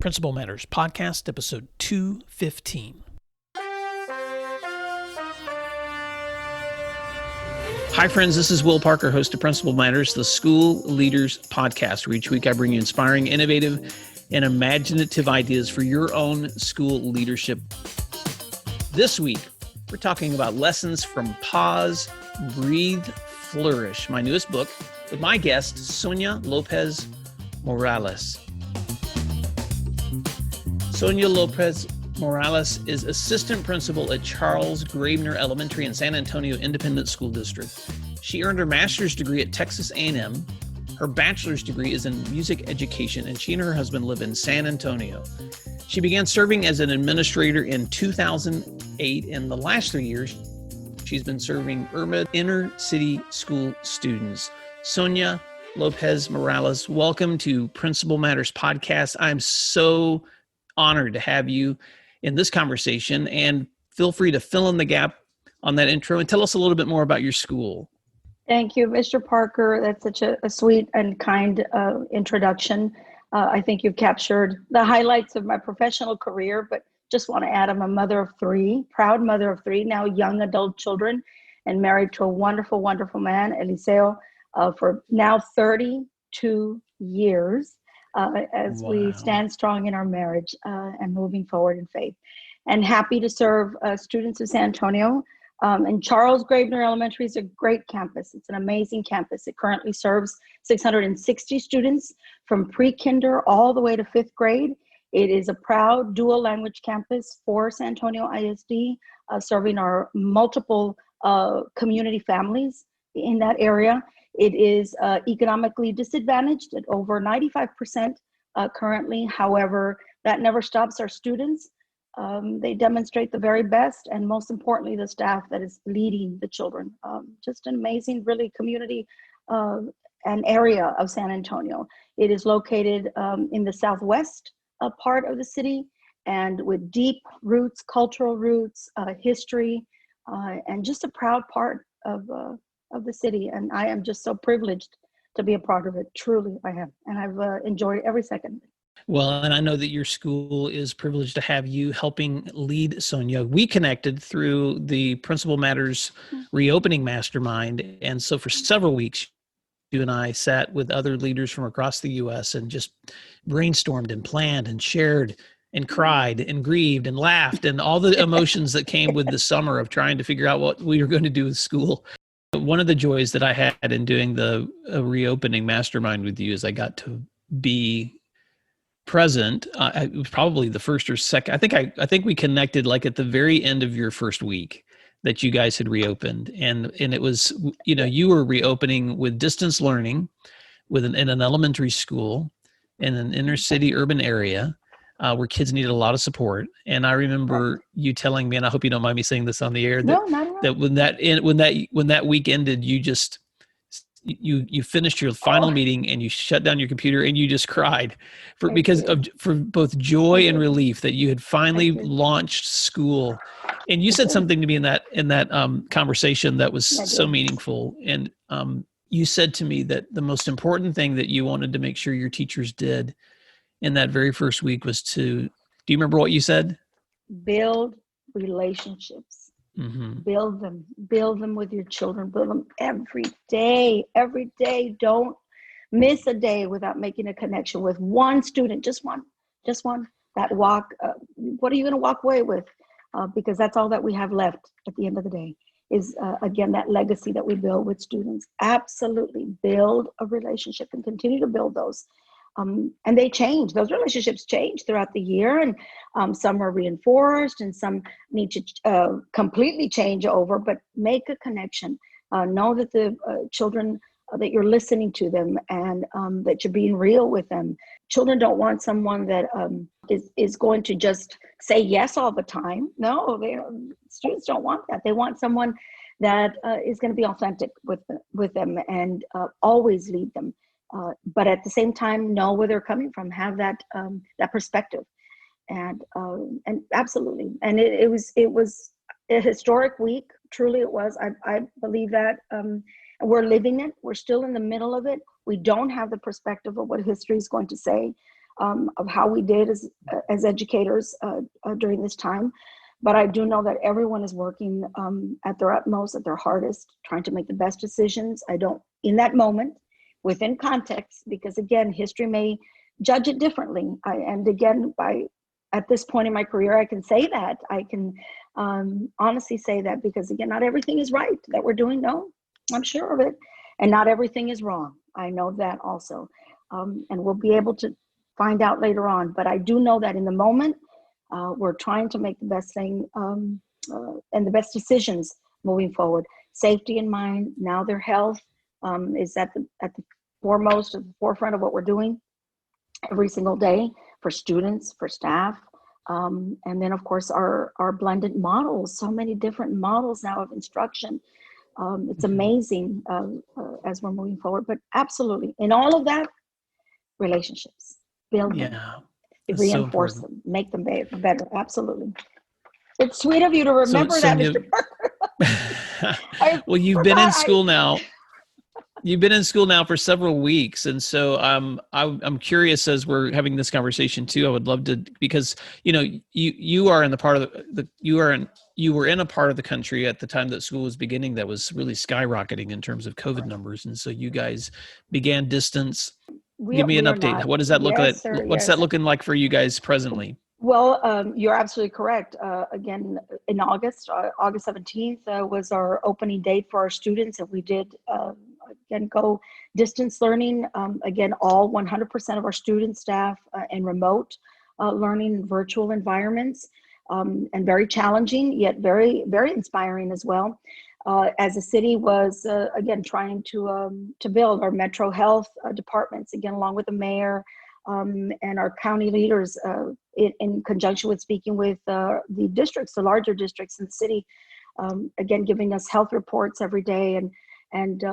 Principal Matters Podcast, episode 215. Hi, friends. This is Will Parker, host of Principal Matters, the School Leaders Podcast, where each week I bring you inspiring, innovative, and imaginative ideas for your own school leadership. This week, we're talking about lessons from Pause, Breathe, Flourish, my newest book, with my guest, Sonia Lopez-Morales. Sonia Lopez-Morales is assistant principal at Charles Graebner Elementary in San Antonio Independent School District. She earned her master's degree at Texas A&M. Her bachelor's degree is in music education, and she and her husband live in San Antonio. She began serving as an administrator in 2008. In the last 3 years, she's been serving urban inner city school students. Sonia Lopez-Morales, welcome to Principal Matters Podcast. I'm so honored to have you in this conversation, and feel free to fill in the gap on that intro and tell us a little bit more about your school. Thank you, Mr. Parker. That's such a sweet and kind introduction. I think you've captured the highlights of my professional career, but just want to add I'm a mother of three, proud mother of three, now young adult children, and married to a wonderful, wonderful man, Eliseo, for now 32 years. As we stand strong in our marriage and moving forward in faith. And happy to serve students of San Antonio. And Charles Graebner Elementary is a great campus. It's an amazing campus. It currently serves 660 students from pre-kinder all the way to fifth grade. It is a proud dual language campus for San Antonio ISD, serving our multiple community families in that area. It is economically disadvantaged at over 95% currently. However, that never stops our students. They demonstrate the very best, and most importantly, the staff that is leading the children. Just an amazing, really community and area of San Antonio. It is located in the southwest part of the city, and with deep roots, cultural roots, history, and just a proud part of the city. And I am just so privileged to be a part of it. Truly, I am. And I've enjoyed every second. Well, and I know that your school is privileged to have you helping lead Sonia. We connected through the Principal Matters Re-Opening Mastermind. And so for several weeks, you and I sat with other leaders from across the U.S. and just brainstormed and planned and shared and cried and grieved and laughed and all the emotions that came with the summer of trying to figure out what we were going to do with school. One of the joys that I had in doing the Reopening Mastermind with you is I got to be present. It was probably the first or second. I think we connected like at the very end of your first week that you guys had reopened, and it was, you were reopening with distance learning in an elementary school in an inner city urban area. Where kids needed a lot of support. And I remember you telling me, and I hope you don't mind me saying this on the air, that when that week ended, you finished your final meeting and you shut down your computer and you just cried for both joy and relief that you had finally launched school. And you said something to me in that conversation that was so meaningful. And you said to me that the most important thing that you wanted to make sure your teachers did in that very first week was do you remember what you said? Build relationships. Mm-hmm. Build them with your children, build them every day. Don't miss a day without making a connection with one student, just one, that walk. What are you going to walk away with? Because that's all that we have left at the end of the day is, again, that legacy that we build with students. Absolutely build a relationship and continue to build those. And they change. Those relationships change throughout the year, and some are reinforced, and some need to completely change over. But make a connection. Know that the children that you're listening to them, and that you're being real with them. Children don't want someone that is going to just say yes all the time. No, students don't want that. They want someone that is going to be authentic with them and always lead them. But at the same time, know where they're coming from, have that perspective, and absolutely. And it was a historic week. Truly, it was. I believe that we're living it. We're still in the middle of it. We don't have the perspective of what history is going to say. of how we did as educators during this time. But I do know that everyone is working at their utmost, at their hardest, trying to make the best decisions. I don't, in that moment, within context, because again, history may judge it differently. And again, at this point in my career, I can say that. I can honestly say that, because again, not everything is right that we're doing. No, I'm sure of it. And not everything is wrong. I know that also. And we'll be able to find out later on. But I do know that in the moment, we're trying to make the best thing and the best decisions moving forward. Safety in mind, now their health is at the foremost, at the forefront of what we're doing every single day for students, for staff. And then of course our blended models, so many different models now of instruction. It's amazing as we're moving forward, but absolutely in all of that, relationships, build them, reinforce them, make them better. Absolutely. It's sweet of you to remember that, Mr. Parker. Well, you've been in school now. You've been in school now for several weeks, and so I'm curious as we're having this conversation too. I would love to, because you are in the part of you were in a part of the country at the time that school was beginning that was really skyrocketing in terms of COVID numbers, and so you guys began distance. Give me an update. What does that look like? What's that looking like for you guys presently? Well, you're absolutely correct. Again, in August 17th was our opening date for our students, and we did again go distance learning. Again, all 100% of our student staff and remote learning in virtual environments, and very challenging yet very, very inspiring as well. As the city was again trying to build our metro health departments, again along with the mayor and our county leaders in conjunction with speaking with the districts, the larger districts in the city, again giving us health reports every day and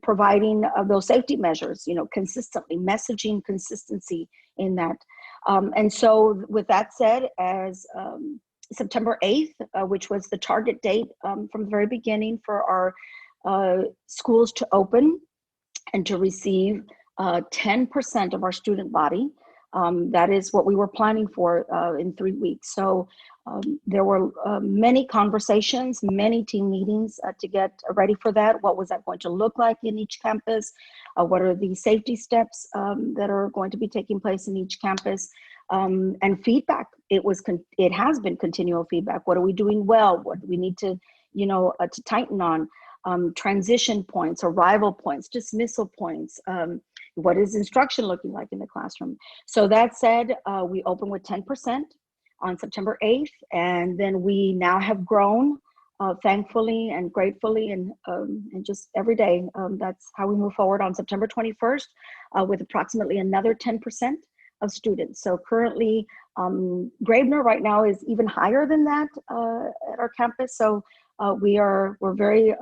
providing those safety measures, consistently, messaging consistency in that. And so with that said, as September 8th, which was the target date from the very beginning for our schools to open and to receive 10% of our student body. That is what we were planning for in 3 weeks. So there were many conversations, many team meetings to get ready for that. What was that going to look like in each campus? What are the safety steps that are going to be taking place in each campus? And feedback. It has been continual feedback. What are we doing well? What do we need to, to tighten on? Transition points, arrival points, dismissal points. What is instruction looking like in the classroom? So that said, we opened with 10% on September 8th, and then we now have grown, thankfully and gratefully, and just every day. That's how we move forward on September 21st with approximately another 10% of students. So currently, Graebner right now is even higher than that at our campus. So we're very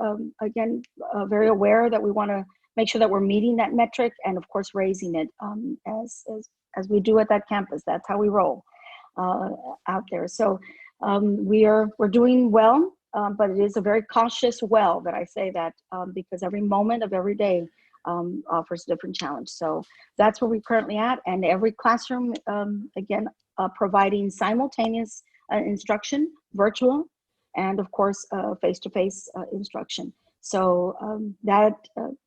very aware that we want to make sure that we're meeting that metric, and of course raising it as we do at that campus. That's how we roll out there. So we're doing well, but it is a very cautious well that I say that because every moment of every day offers a different challenge. So that's where we're currently at, and every classroom again providing simultaneous instruction, virtual, and of course face-to-face instruction. So that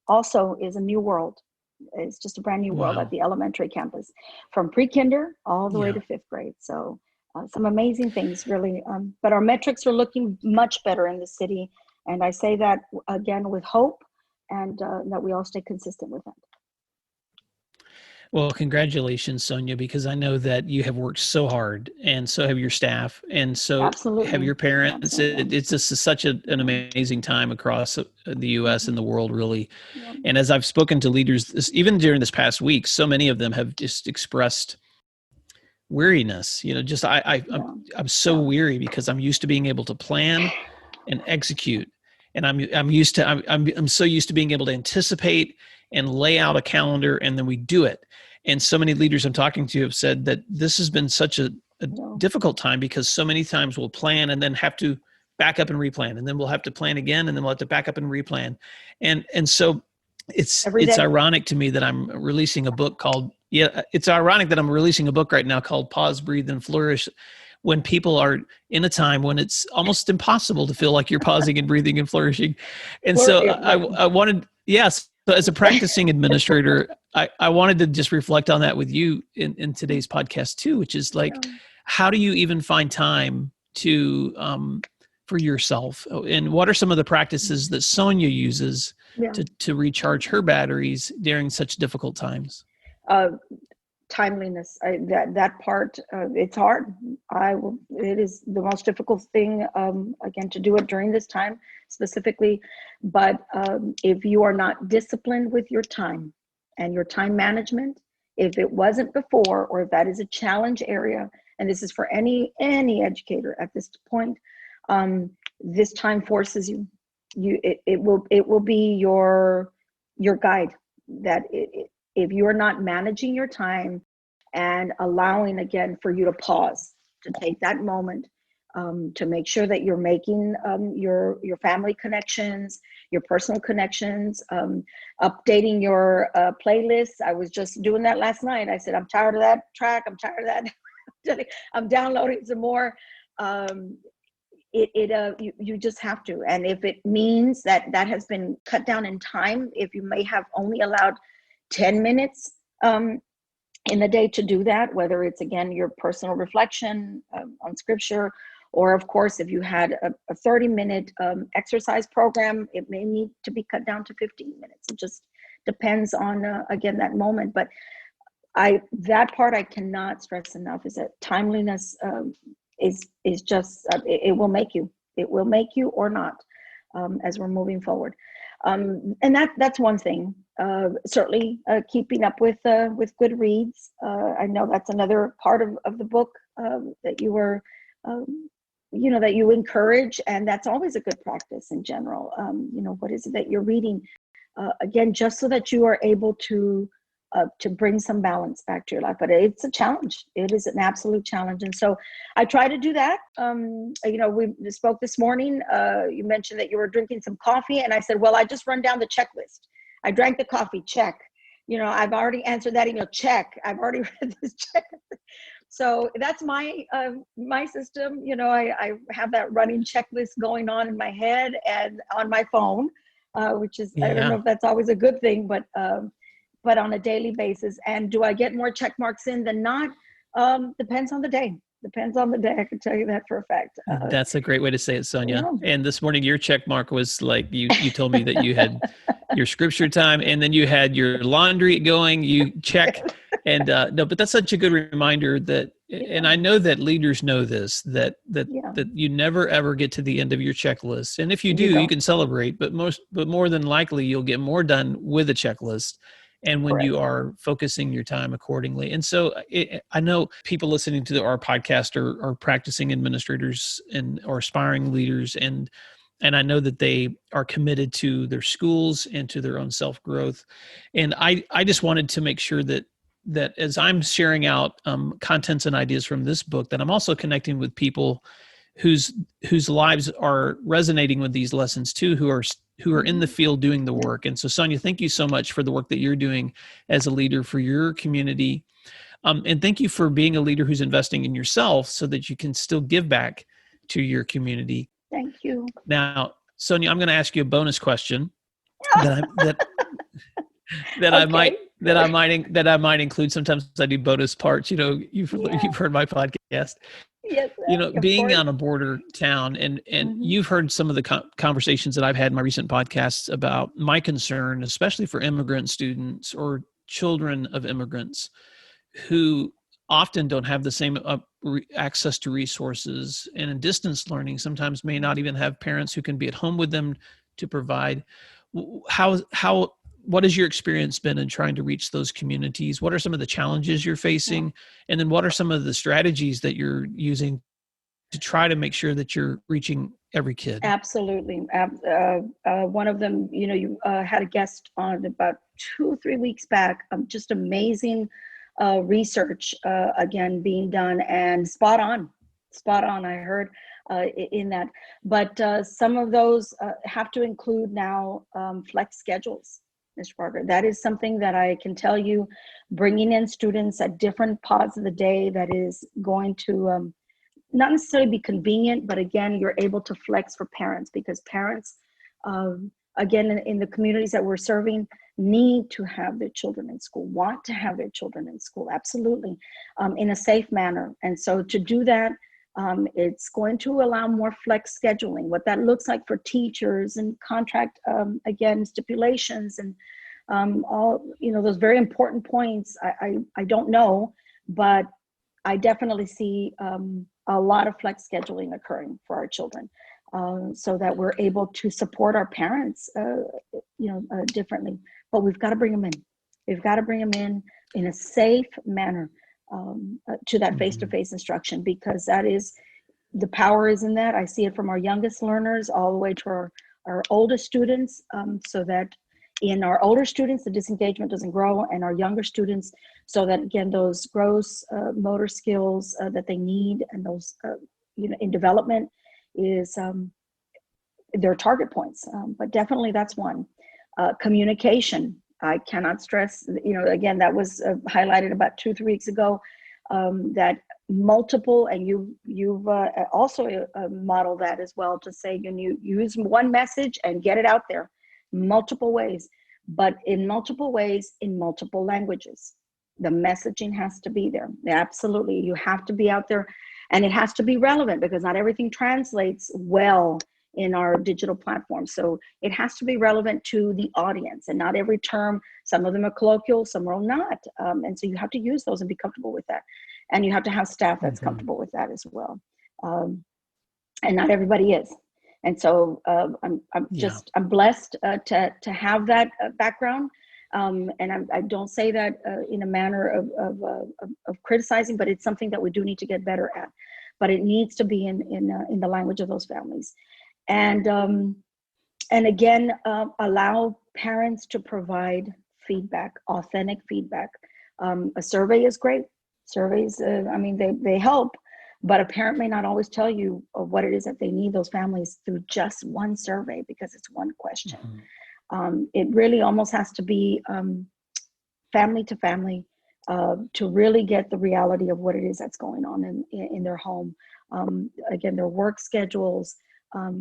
also is a new world. It's just a brand new world at the elementary campus, from pre-kinder all the way to 5th grade. So some amazing things, really. But our metrics are looking much better in the city, and I say that again with hope, and that we all stay consistent with that. Well, congratulations, Sonia, because I know that you have worked so hard, and so have your staff, and so have your parents. It's just such an amazing time across the U.S. and the world, really. Yeah. And as I've spoken to leaders, even during this past week, so many of them have just expressed weariness. I'm so weary because I'm used to being able to plan and execute, and I'm so used to being able to anticipate and lay out a calendar, and then we do it. And so many leaders I'm talking to have said that this has been such a difficult time, because so many times we'll plan and then have to back up and replan, and then we'll have to plan again, and then we'll have to back up and replan. And so every it's day. ironic to me that I'm releasing a book called, it's ironic that I'm releasing a book right now called Pause, Breathe, and Flourish, when people are in a time when it's almost impossible to feel like you're pausing and breathing and flourishing. And so I wanted, yes, so as a practicing administrator, I wanted to just reflect on that with you in today's podcast too, which is like, how do you even find time to, for yourself? And what are some of the practices that Sonia uses to recharge her batteries during such difficult times? Timeliness. That part, it's hard. It is the most difficult thing, again, to do it during this time specifically. But if you are not disciplined with your time and your time management, if it wasn't before, or if that is a challenge area, and this is for any educator at this point, this time forces you. It will be your guide. That if you are not managing your time and allowing, again, for you to pause, to take that moment, to make sure that you're making your family connections, your personal connections, updating your playlists. I was just doing that last night. I said, I'm tired of that track. I'm tired of that. I'm downloading some more. You just have to. And if it means that has been cut down in time, if you may have only allowed 10 minutes in the day to do that, whether it's, again, your personal reflection on scripture, or of course, if you had a 30-minute exercise program, it may need to be cut down to 15 minutes. It just depends on, again, that moment. But that part I cannot stress enough, is that timeliness is just, it will make you or not, as we're moving forward. And that's one thing. Certainly keeping up with good reads. I know that's another part of the book that you were, that you encourage, and that's always a good practice in general. What is it that you're reading? Again, just so that you are able to bring some balance back to your life. But it's a challenge. It is an absolute challenge. And so I try to do that. We spoke this morning. You mentioned that you were drinking some coffee. And I said, well, I just run down the checklist. I drank the coffee, check. I've already answered that email, check. I've already read this, check. So that's my system. I have that running checklist going on in my head and on my phone, which is, I don't know if that's always a good thing, but on a daily basis. And do I get more check marks in than not? Depends on the day. Depends on the day. I can tell you that for a fact. That's a great way to say it, Sonia. Yeah. And this morning, your check mark was like, you told me that you had your scripture time, and then you had your laundry going, you check. And no, but that's such a good reminder that, and I know that leaders know this, that you never ever get to the end of your checklist. And if you do, you can celebrate, but more than likely you'll get more done with a checklist. And when you are focusing your time accordingly. And so I know people listening to our podcast are practicing administrators or aspiring leaders. And I know that they are committed to their schools and to their own self-growth. And I just wanted to make sure that as I'm sharing out contents and ideas from this book, that I'm also connecting with people whose lives are resonating with these lessons too, who are in the field doing the work. And so, Sonia, thank you so much for the work that you're doing as a leader for your community. And thank you for being a leader who's investing in yourself so that you can still give back to your community. Thank you. Now, Sonia, I'm going to ask you a bonus question that I might include. Sometimes I do bonus parts. You've heard my podcast. Yes, being on a border town, and you've heard some of the conversations that I've had in my recent podcasts about my concern, especially for immigrant students or children of immigrants who often don't have the same access to resources, and in distance learning sometimes may not even have parents who can be at home with them to provide. What has your experience been in trying to reach those communities? What are some of the challenges you're facing? And then what are some of the strategies that you're using to try to make sure that you're reaching every kid? Absolutely. One of them, you had a guest on about 2 or 3 weeks back, just amazing research, again, being done, and spot on, I heard in that. But some of those have to include now flex schedules. Mr. Parker. That is something that I can tell you, bringing in students at different parts of the day, that is going to not necessarily be convenient, but again, you're able to flex for parents, because parents, again, in the communities that we're serving, need to have their children in school, want to have their children in school, absolutely, in a safe manner. And so to do that, it's going to allow more flex scheduling. What that looks like for teachers and contract, again, stipulations and all, those very important points, I don't know, but I definitely see a lot of flex scheduling occurring for our children, so that we're able to support our parents, differently. But we've got to bring them in. We've got to bring them in a safe manner, to that face-to-face instruction, because that is, the power is in that. I see it from our youngest learners all the way to our oldest students, so that in our older students, the disengagement doesn't grow, and our younger students, so that, again, those gross motor skills that they need, and those, in development, is their target points. But definitely that's one. Communication. I cannot stress, again, that was highlighted about 2-3 weeks ago, that multiple, and you've also modeled that as well, to say you use one message and get it out there multiple ways, but in multiple ways, in multiple languages. The messaging has to be there. Absolutely. You have to be out there, and it has to be relevant, because not everything translates well in our digital platforms. So it has to be relevant to the audience, and not every term, some of them are colloquial, some are not. And so you have to use those and be comfortable with that. And you have to have staff that's comfortable with that as well. And not everybody is. And so I'm blessed to have that background. And I don't say that in a manner of criticizing, but it's something that we do need to get better at. But it needs to be in the language of those families. And again, allow parents to provide feedback, authentic feedback. A survey is great. Surveys, they help, but a parent may not always tell you what it is that they need those families through just one survey, because it's one question. It really almost has to be family to family to really get the reality of what it is that's going on in their home. Again, their work schedules.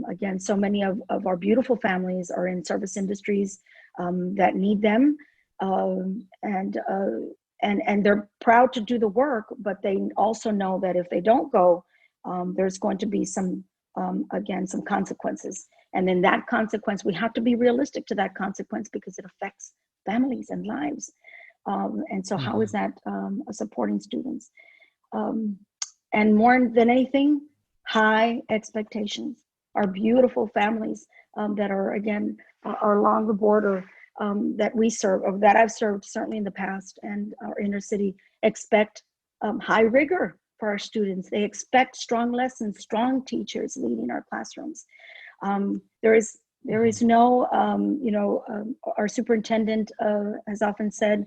Again, so many of our beautiful families are in service industries that need them, and they're proud to do the work, but they also know that if they don't go, there's going to be some consequences. And then that consequence, we have to be realistic to that consequence, because it affects families and lives. And so how is that supporting students? And more than anything, high expectations. Our beautiful families that are, again, are along the border that we serve, or that I've served certainly in the past, and our inner city, expect high rigor for our students. They expect strong lessons, strong teachers leading our classrooms. There is no, our superintendent has often said,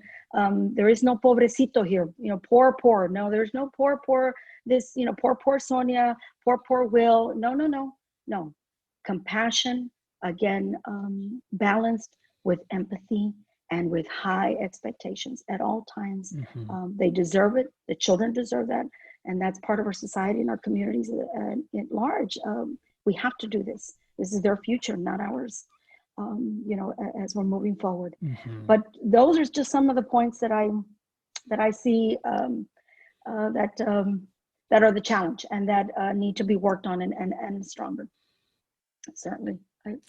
there is no pobrecito here, poor. No, there's no poor, this, poor Sonia, poor Will. No. Compassion, again, balanced with empathy and with high expectations at all times. They deserve it. The children deserve that. And that's part of our society and our communities at large. We have to do this. This is their future, not ours, as we're moving forward. But those are just some of the points that I see that are the challenge, and that need to be worked on and stronger. Certainly.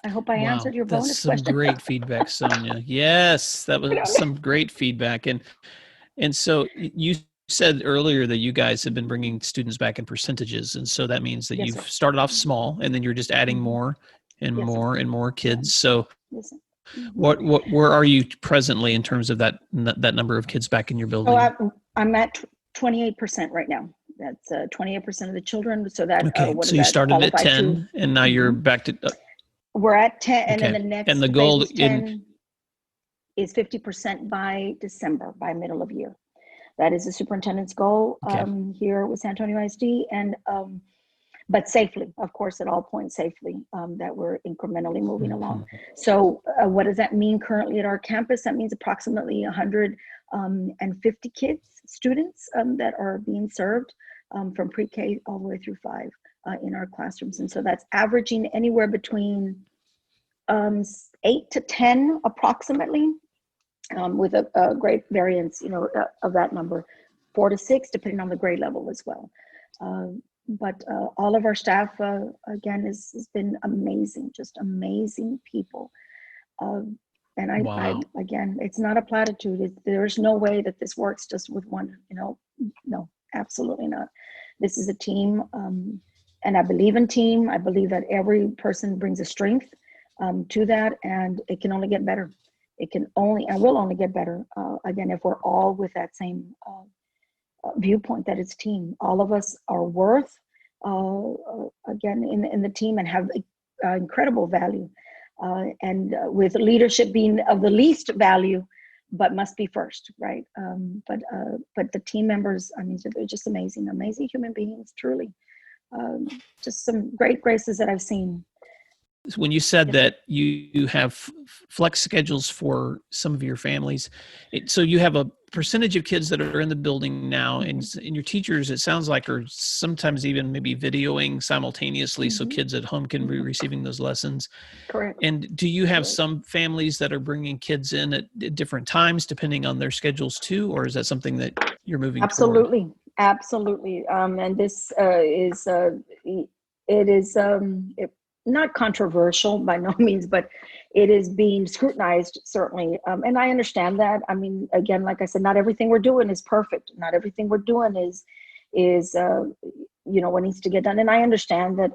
I hope I answered your bonus question. That's some great feedback, Sonia. Yes, that was some great feedback. And so you said earlier that you guys have been bringing students back in percentages. And so that means that you've started off small, and then you're just adding more and more and more kids. So where are you presently in terms of that number of kids back in your building? So I'm at 28% right now. That's 28% of the children. So that, so you started at 10 and now you're back to, we're at 10. And then the next, and the goal is 10 is 50% by December, by middle of year. That is the superintendent's goal here with San Antonio ISD. And but safely, of course, at all points safely, that we're incrementally moving along. Mhm. So what does that mean currently at our campus? That means approximately 150 kids, students that are being served from pre-K all the way through 5 in our classrooms. And so that's averaging anywhere between 8 to 10 approximately, with a great variance, of that number, 4 to 6, depending on the grade level as well. But all of our staff, again, has been amazing, just amazing people. And Wow. again, it's not a platitude. There's no way that this works just with one, no, absolutely not. This is a team, and I believe in team. I believe that every person brings a strength to that, and it can only get better. It can only and will only get better, again, if we're all with that same viewpoint that it's team. All of us are worth, again, in the team, and have incredible value. And with leadership being of the least value, but must be first, right? But the team members, I mean, they're just amazing, amazing human beings, truly. Just some great graces that I've seen. When you said Yes, that you have flex schedules for some of your families, so you have a percentage of kids that are in the building now, and your teachers, it sounds like, are sometimes even maybe videoing simultaneously, so kids at home can be receiving those lessons. correct. And do you have Correct. some families that are bringing kids in at different times depending on their schedules too, or is that something that you're moving toward? Absolutely, absolutely. And this is it is not controversial by no means, but it is being scrutinized, certainly. And I understand that. I mean, again, like I said, not everything we're doing is perfect. Not everything we're doing is what needs to get done. And I understand that,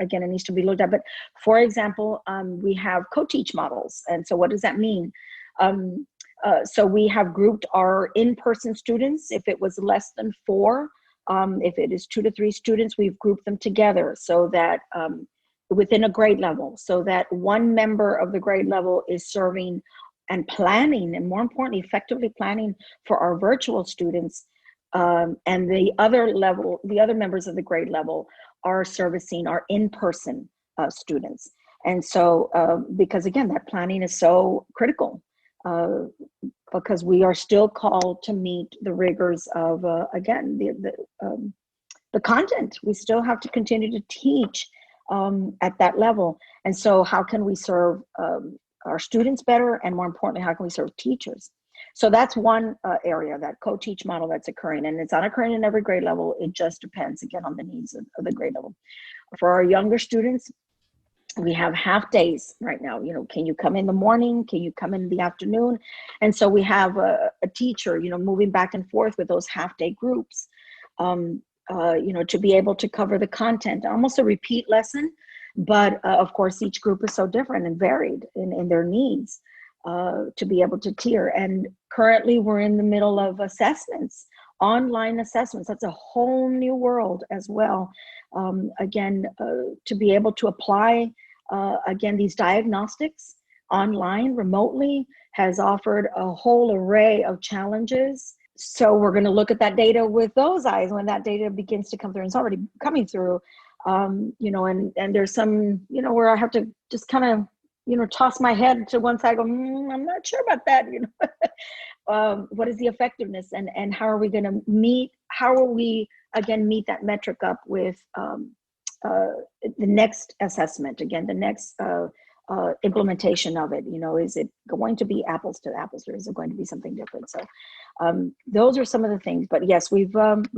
again, it needs to be looked at. But for example, we have co-teach models. And so what does that mean? So we have grouped our in-person students. If it was less than 4, if it is 2 to 3 students, we've grouped them together so that within a grade level, so that one member of the grade level is serving and planning, and more importantly, effectively planning for our virtual students. And the other members of the grade level are servicing our in-person students. And so, because again, that planning is so critical, because we are still called to meet the rigors of, again, the content. We still have to continue to teach at that level. And so how can we serve our students better? And more importantly, how can we serve teachers? So that's one area, that co-teach model that's occurring. And it's not occurring in every grade level. It just depends, again, on the needs of the grade level. For our younger students, we have half days right now. Can you come in the morning? Can you come in the afternoon? And so we have a teacher, moving back and forth with those half day groups, to be able to cover the content, almost a repeat lesson. But of course, each group is so different and varied in their needs, to be able to tier. And currently we're in the middle of assessments, online assessments. That's a whole new world as well. Again, to be able to apply, again, these diagnostics online, remotely, has offered a whole array of challenges. So we're going to look at that data with those eyes when that data begins to come through. And it's already coming through, and there's some, where I have to just kind of, toss my head to one side, go, I'm not sure about that, what is the effectiveness, and how are we going to meet that metric up with the next assessment, again, the next implementation of it. Is it going to be apples to apples, or is it going to be something different? So those are some of the things. But yes, we've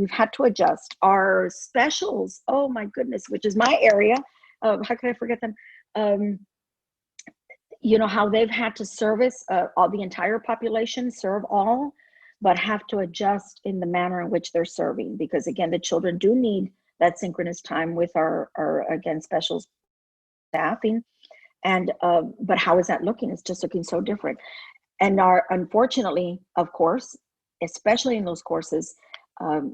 had to adjust our specials. Oh my goodness, which is my area. How could I forget them? How they've had to service all the entire population, serve all, but have to adjust in the manner in which they're serving, because again, the children do need that synchronous time with our again, special staffing. And but how is that looking? It's just looking so different. And unfortunately, of course, especially in those courses, our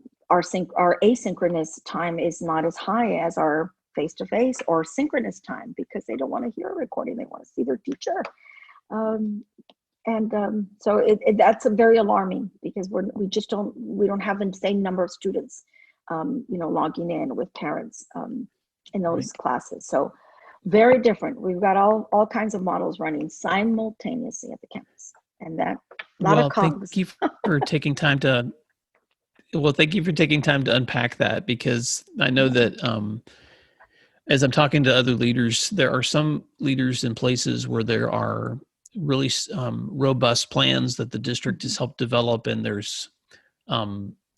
asynchronous time is not as high as our face-to-face or synchronous time, because they don't want to hear a recording. They want to see their teacher. So that's very alarming, because we don't have the same number of students, logging in with parents. in those classes. So very different. We've got all kinds of models running simultaneously at the campus, and that a lot of cogs. Thank you for taking time to. Well, thank you for taking time to unpack that, because I know that as I'm talking to other leaders, there are some leaders in places where there are really robust plans that the district has helped develop, and there's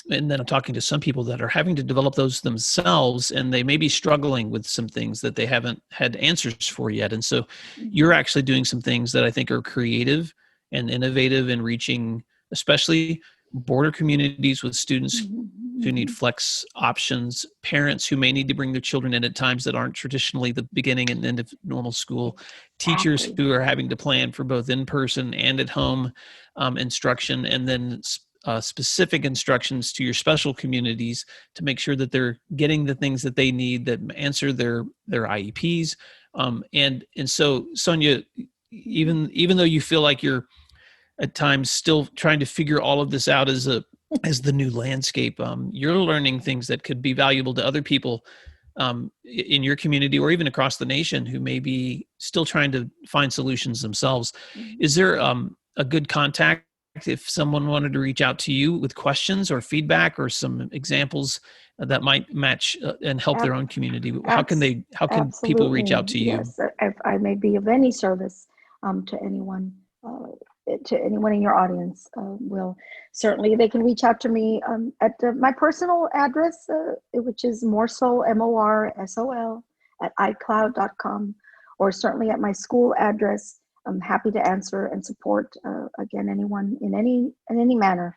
and then I'm talking to some people that are having to develop those themselves, and they may be struggling with some things that they haven't had answers for yet. And so you're actually doing some things that I think are creative and innovative in reaching, especially border communities with students who need flex options, parents who may need to bring their children in at times that aren't traditionally the beginning and end of normal school, teachers who are having to plan for both in-person and at home instruction, and then specific instructions to your special communities to make sure that they're getting the things that they need that answer their IEPs. And so, Sonia, even though you feel like you're at times still trying to figure all of this out as the new landscape, you're learning things that could be valuable to other people in your community or even across the nation who may be still trying to find solutions themselves. Is there a good contact if someone wanted to reach out to you with questions or feedback or some examples that might match and help their own community? How can people reach out to you? Yes, if I may be of any service to anyone in your audience, they can reach out to me at my personal address, which is morsol, MORSOL, at iCloud.com, or certainly at my school address. I'm happy to answer and support, again, anyone in any manner.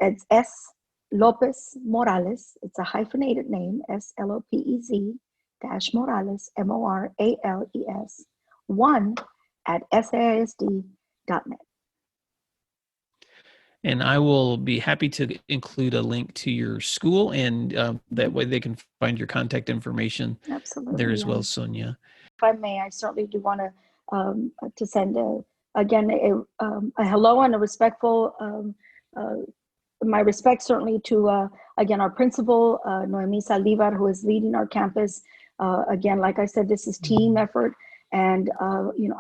It's S. Lopez-Morales. It's a hyphenated name, SLOPEZ -Morales, MORALES, 1 at SAISD.net. And I will be happy to include a link to your school, and that way they can find your contact information there as well, Sonia. If I may, I certainly do want to send a hello and a respectful, my respect certainly to, again, our principal, Noemi Saldivar, who is leading our campus. Again, like I said, this is team effort, and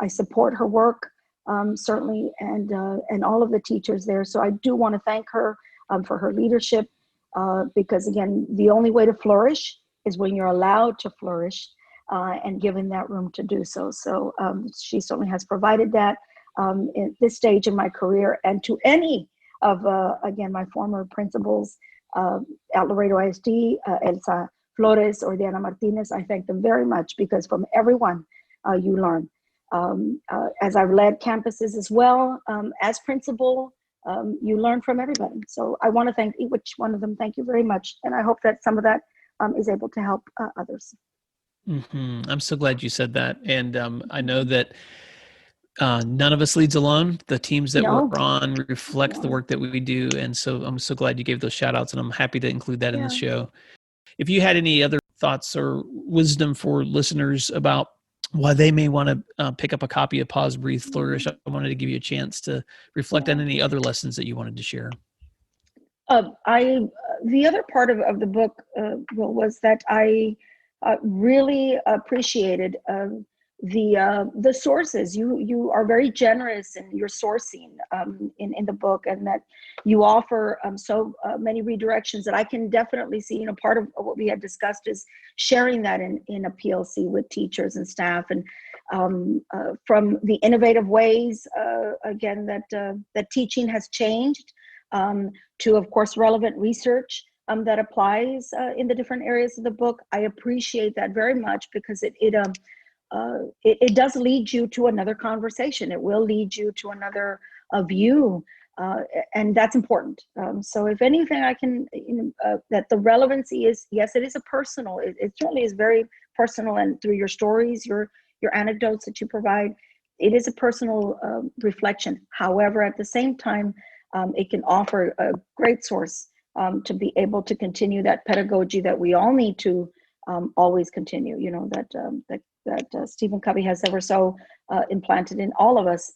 I support her work certainly, and all of the teachers there. So I do want to thank her for her leadership, because again, the only way to flourish is when you're allowed to flourish and given that room to do so. So she certainly has provided that at this stage in my career, and to any of, again, my former principals at Laredo ISD, Elsa Flores or Diana Martinez, I thank them very much, because from everyone you learn. As I've led campuses as well, as principal, you learn from everybody. So I want to thank each one of them. Thank you very much. And I hope that some of that is able to help others. I'm so glad you said that. And I know that none of us leads alone. The teams that we're on reflect the work that we do. And so I'm so glad you gave those shout outs, and I'm happy to include that in the show. If you had any other thoughts or wisdom for listeners about why they may want to pick up a copy of Pause, Breathe, Flourish, I wanted to give you a chance to reflect on any other lessons that you wanted to share. The other part of the book was that I really appreciated the sources. You are very generous in your sourcing in the book, and that you offer so many redirections that I can definitely see. Part of what we had discussed is sharing that in a PLC with teachers and staff, and from the innovative ways again that teaching has changed, to, of course, relevant research that applies in the different areas of the book. I appreciate that very much, because it does lead you to another conversation. It will lead you to another view, and that's important. So if anything, I can, that the relevancy is, yes, it is a personal, it certainly is very personal, and through your stories, your anecdotes that you provide, it is a personal reflection. However, at the same time, it can offer a great source to be able to continue that pedagogy that we all need to always continue, that Stephen Covey has ever so implanted in all of us,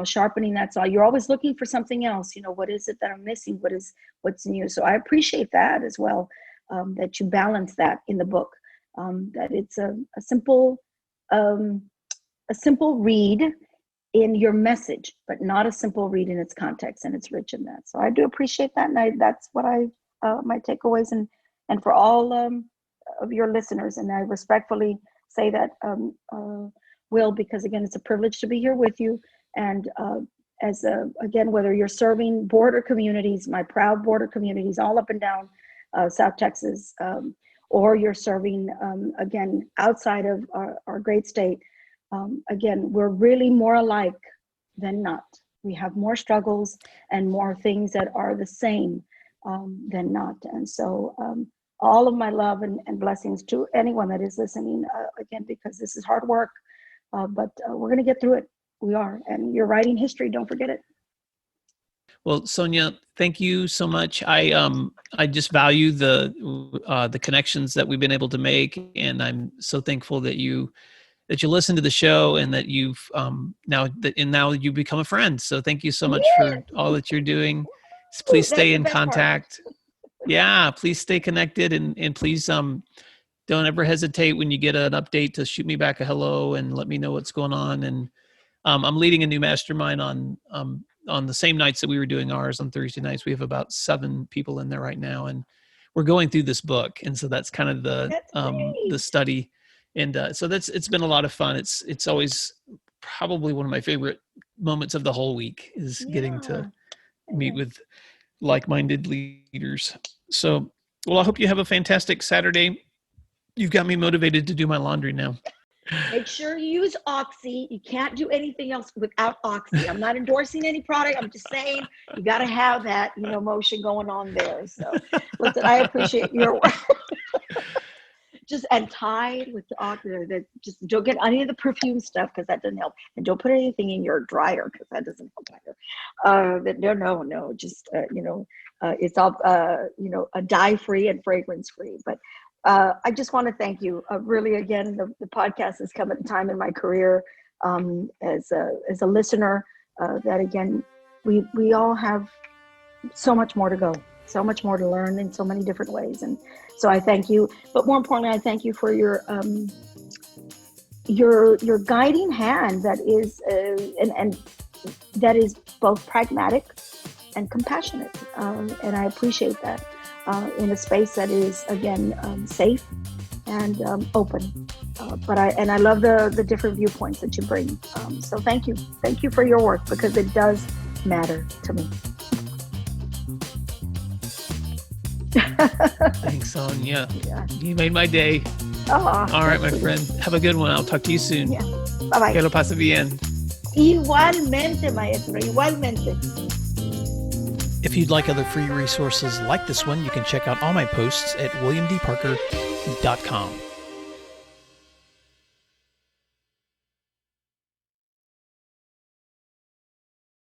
sharpening that saw. You're always looking for something else. What is it that I'm missing? What's new? So I appreciate that as well, that you balance that in the book. that it's a simple read in your message, but not a simple read in its context, and it's rich in that. So I do appreciate that, and that's what my takeaways, and for all of your listeners, and I respectfully say that, Will, because again, it's a privilege to be here with you, and again, whether you're serving border communities, my proud border communities all up and down South Texas, or you're serving, again, outside of our great state, again, we're really more alike than not. We have more struggles and more things that are the same than not. And so all of my love and blessings to anyone that is listening, again, because this is hard work, but we're going to get through it. We are. And you're writing history. Don't forget it. Well, Sonia, thank you so much. I just value the connections that we've been able to make, and I'm so thankful that you listen to the show, and that you've now you become a friend. So thank you so much for all that you're doing. Please stay in contact. Yeah, please stay connected, and please don't ever hesitate when you get an update to shoot me back a hello and let me know what's going on. And I'm leading a new mastermind on the same nights that we were doing ours on Thursday nights. We have about 7 people in there right now, and we're going through this book. And so that's kind of the study. And so it's been a lot of fun. It's always probably one of my favorite moments of the whole week is getting to meet with like-minded leaders. So, well, I hope you have a fantastic Saturday. You've got me motivated to do my laundry now. Make sure you use Oxy. You can't do anything else without Oxy. I'm not endorsing any product. I'm just saying you got to have that, motion going on there. So listen, I appreciate your work. And Tide with the Oxy. Just don't get any of the perfume stuff because that doesn't help. And don't put anything in your dryer because that doesn't help either. No. Just, it's all, a dye-free and fragrance-free. But I just want to thank you. Really, again, the podcast has come at a time in my career as a listener that, again, we all have so much more to go, so much more to learn in so many different ways. And so I thank you. But more importantly, I thank you for your guiding hand that is and that is both pragmatic and compassionate. And I appreciate that. In a space that is, again, safe and open. But I love the different viewpoints that you bring. So thank you. Thank you for your work because it does matter to me. Thanks, Sonia. Yeah. You made my day. Oh, all right, my friend. Have a good one. I'll talk to you soon. Yeah. Bye-bye. Que lo pase bien. Igualmente, maestro. Igualmente. If you'd like other free resources like this one, you can check out all my posts at williamdparker.com.